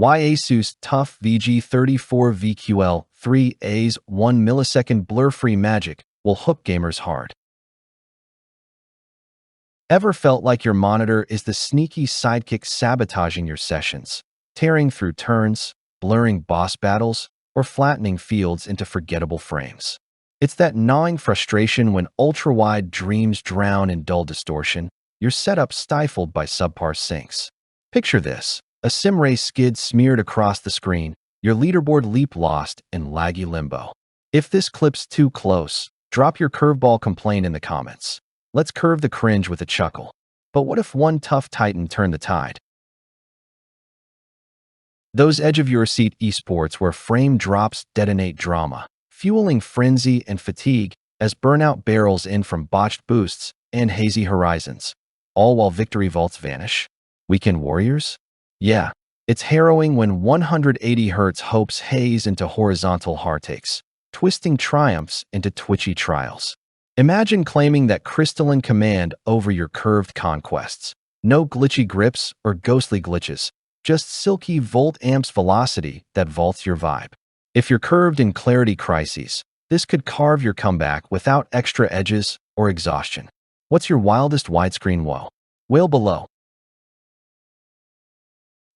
Why ASUS TUF VG34VQL3A's 1 millisecond blur-free magic will hook gamers hard. Ever felt like your monitor is the sneaky sidekick sabotaging your sessions, tearing through turns, blurring boss battles, or flattening fields into forgettable frames? It's that gnawing frustration when ultra-wide dreams drown in dull distortion, your setup stifled by subpar syncs. Picture this: a sim race skid smeared across the screen, your leaderboard leap lost in laggy limbo. If this clip's too close, drop your curveball complaint in the comments. Let's curve the cringe with a chuckle. But what if one tough titan turned the tide? Those edge-of-your-seat esports where frame drops detonate drama, fueling frenzy and fatigue as burnout barrels in from botched boosts and hazy horizons, all while victory vaults vanish. Weekend warriors? Yeah, it's harrowing when 180 Hz hopes haze into horizontal heartaches, twisting triumphs into twitchy trials. Imagine claiming that crystalline command over your curved conquests. No glitchy grips or ghostly glitches, just silky volt-amps velocity that vaults your vibe. If you're curved in clarity crises, this could carve your comeback without extra edges or exhaustion. What's your wildest widescreen woe? Wail below.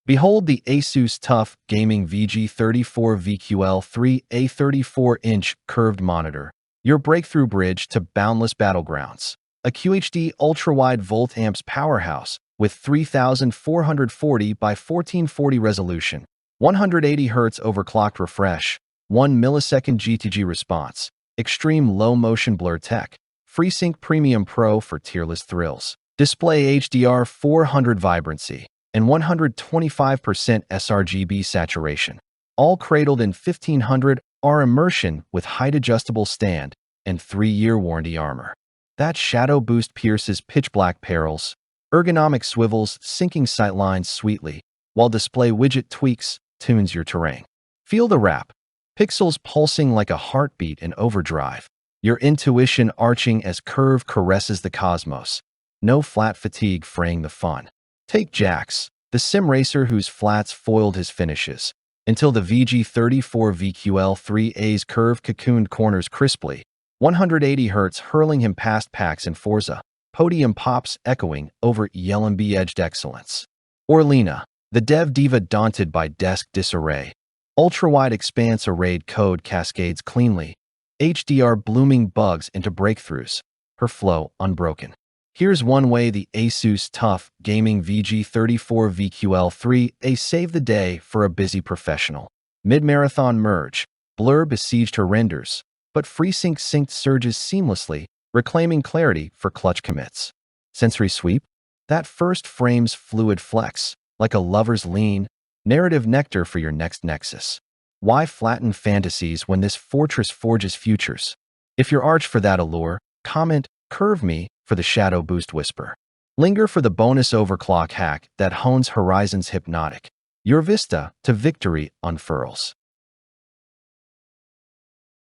Behold the ASUS TUF Gaming VG34VQL3A 34-inch curved monitor, your breakthrough bridge to boundless battlegrounds. A QHD ultrawide volt-amps powerhouse with 3440 by 1440 resolution, 180 Hz overclocked refresh, 1 millisecond GTG response, extreme low-motion blur tech, FreeSync Premium Pro for tearless thrills, DisplayHDR 400 vibrancy, and 125% sRGB saturation, all cradled in 1500 R immersion with height-adjustable stand and 3-year warranty armor. That shadow boost pierces pitch-black perils, ergonomic swivels syncing sightlines sweetly, while display widget tweaks tunes your terrain. Feel the rap, pixels pulsing like a heartbeat in overdrive, your intuition arching as curve caresses the cosmos. No flat fatigue fraying the fun. Take Jax, the sim racer whose flats foiled his finishes, until the VG34VQL3A's curve cocooned corners crisply, 180 Hz hurling him past packs in Forza, podium pops echoing over ELMB-edged excellence. Or Lena, the dev diva daunted by desk disarray, ultra-wide expanse arrayed code cascades cleanly, HDR blooming bugs into breakthroughs, her flow unbroken. Here's one way the ASUS TUF Gaming VG34VQL3A saved the day for a busy professional. Mid-marathon merge, blur besieged her renders, but FreeSync synced surges seamlessly, reclaiming clarity for clutch commits. Sensory sweep? That first frame's fluid flex, like a lover's lean, narrative nectar for your next nexus. Why flatten fantasies when this fortress forges futures? If you're arch for that allure, comment, curve me, for the shadow boost whisper. Linger for the bonus overclock hack that hones horizons hypnotic. Your vista to victory unfurls.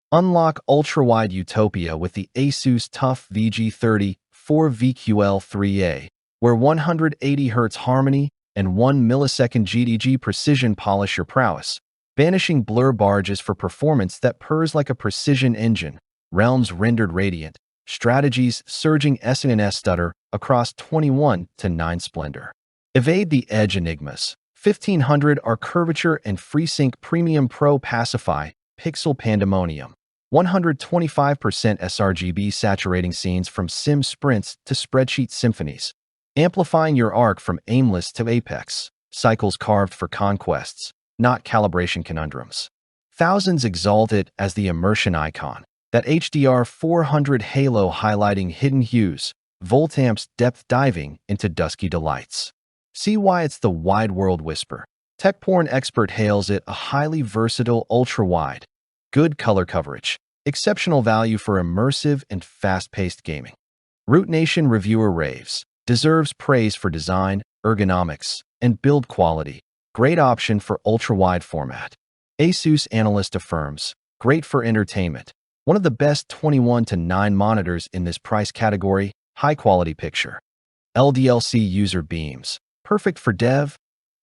Unlock ultra-wide utopia with the ASUS TUF VG34VQL3A, where 180 Hz harmony and 1 millisecond GDG precision polish your prowess, banishing blur barges for performance that purrs like a precision engine, realms rendered radiant, strategies surging SNS stutter across 21:9 splendor. Evade the edge enigmas. 1500 are curvature and FreeSync Premium Pro pacify pixel pandemonium. 125% sRGB saturating scenes from sim sprints to spreadsheet symphonies, amplifying your arc from aimless to apex. Cycles carved for conquests, not calibration conundrums. Thousands exalt it as the immersion icon. That HDR 400 halo highlighting hidden hues, volt-amps depth diving into dusky delights. See why it's the wide world whisper. Tech porn expert hails it a highly versatile ultra-wide. Good color coverage. Exceptional value for immersive and fast-paced gaming. Root Nation reviewer raves. Deserves praise for design, ergonomics, and build quality. Great option for ultra-wide format. ASUS analyst affirms. Great for entertainment. One of the best 21:9 monitors in this price category, high-quality picture. LDLC user beams, perfect for dev,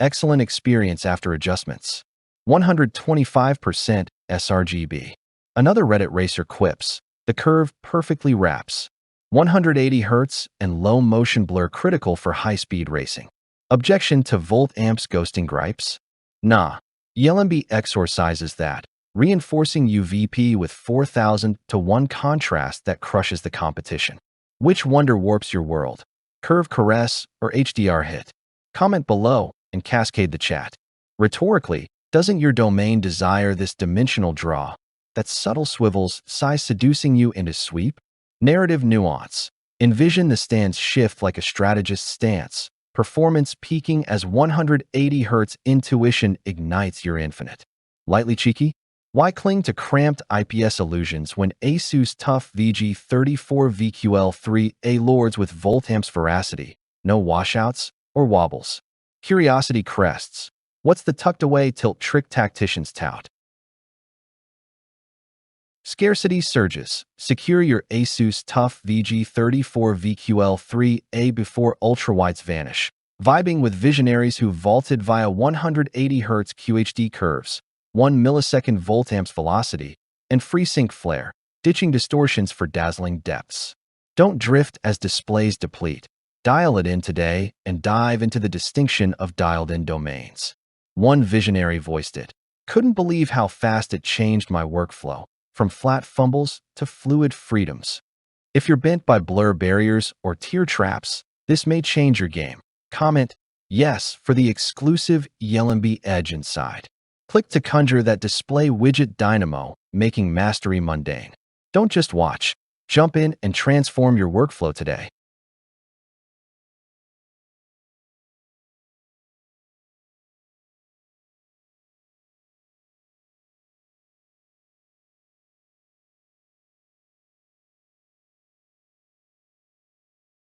Excellent experience after adjustments. 125% sRGB. Another Reddit racer quips, the curve perfectly wraps. 180 Hz and low motion blur critical for high-speed racing. Objection to volt amps ghosting gripes? Nah. ELMB exorcises that, reinforcing UVP with 4000 to 1 contrast that crushes the competition. Which wonder warps your world? Curve caress or HDR hit? Comment below and cascade the chat. Rhetorically, doesn't your domain desire this dimensional draw? That subtle swivels, size seducing you into sweep? Narrative nuance. Envision the stands shift like a strategist's stance. Performance peaking as 180 Hz intuition ignites your infinite. Lightly cheeky? Why cling to cramped IPS illusions when ASUS TUF VG34VQL3A lords with volt amps veracity, no washouts or wobbles? Curiosity crests. What's the tucked-away tilt trick tacticians tout? Scarcity surges. Secure your ASUS TUF VG34VQL3A before ultrawides vanish. Vibing with visionaries who vaulted via 180 Hz QHD curves, 1 millisecond volt amps velocity, and FreeSync flare, ditching distortions for dazzling depths. Don't drift as displays deplete. Dial it in today and dive into the distinction of dialed-in domains. One visionary voiced it. Couldn't believe how fast it changed my workflow, from flat fumbles to fluid freedoms. If you're bent by blur barriers or tear traps, this may change your game. Comment yes for the exclusive ELMB-edged inside. Click to conjure that display widget dynamo, making mastery mundane. Don't just watch. Jump in and transform your workflow today.